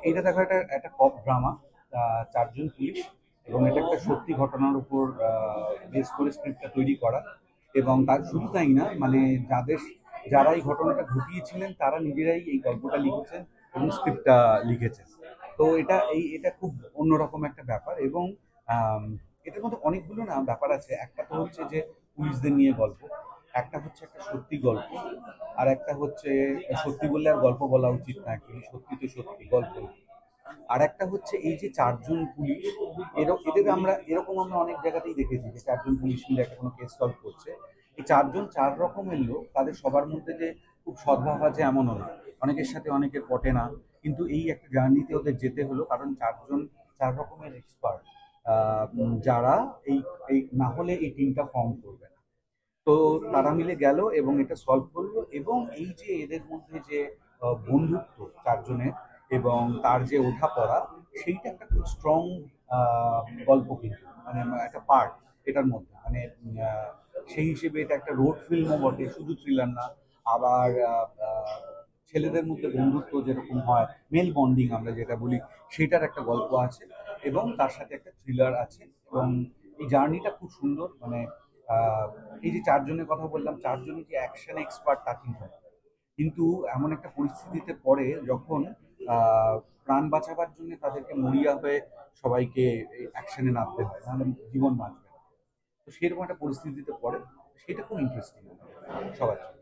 এটা দেখো, একটা একটা কপ ড্রামা, চারজন পুলিশ, এবং এটা একটা সত্যি ঘটনার উপর বেস করে স্ক্রিপ্টটা তৈরি করা। এবং তার শুধু তাই না, মানে যারা এই ঘটনাটা ঘটিয়েছিলেন তারা নিজেরাই এই গল্পটা লিখেছেন এবং স্ক্রিপ্টটা লিখেছেন। তো এটা খুব অন্যরকম একটা ব্যাপার। এবং আম, এটার মধ্যে অনেকগুলো না ব্যাপার আছে। একটা তো হচ্ছে যে পুলিশদের নিয়ে গল্প, একটা হচ্ছে একটা সত্যি গল্প, আর একটা হচ্ছে সত্যি বললে আর গল্প বলা উচিত না, কি সত্যি তো সত্যি গল্প। আর একটা হচ্ছে এই যে চারজন পুলিশ, এদের আমরা অনেক জায়গাতেই দেখেছি যে চারজন পুলিশ মিলে একটা কোনো কেস সলভ করছে। এই চারজন চার রকমের লোক, তাদের সবার মধ্যে যে খুব সদ্ভাব আছে এমনও না। অনেকের সাথে অনেকের পটে না, কিন্তু এই একটা জার্নিতে ওদের যেতে হলো, কারণ চারজন চার রকমের এক্সপার্ট, যারা এই এই না হলে এই টিমটা ফর্ম করবে না। তো তারা মিলে গেল এবং এটা সলভ করলো। এবং এই যে এদের মধ্যে যে বন্ধুত্ব চারজনের, এবং তার যে ওঠাপড়া, সেইটা একটা খুব স্ট্রং গল্প, কিন্তু মানে একটা পার্ট এটার মধ্যে, মানে সেই হিসেবে এটা একটা রোড ফিল্মও বটে, শুধু থ্রিলার না। আবার ছেলেদের মধ্যে বন্ধুত্ব যেরকম হয়, মেল বন্ডিং আমরা যেটা বলি, সেটার একটা গল্প আছে, এবং তার সাথে একটা থ্রিলার আছে। এবং এই জার্নিটা খুব সুন্দর। মানে আহ, এই যে চারজনের কথা বললাম, চারজনই যে অ্যাকশন এক্সপার্ট তা কিন্তু না। কিন্তু এমন একটা পরিস্থিতিতে পড়ে যখন আহ, প্রাণ বাঁচাবার জন্য তাদেরকে মরিয়া হয়ে সবাইকে অ্যাকশনে নামতে হয়, নাহলে জীবন বাঁচবে না। তো সেরকম একটা পরিস্থিতিতে পড়ে, সেটা খুব ইন্টারেস্টিং সবার জন্য।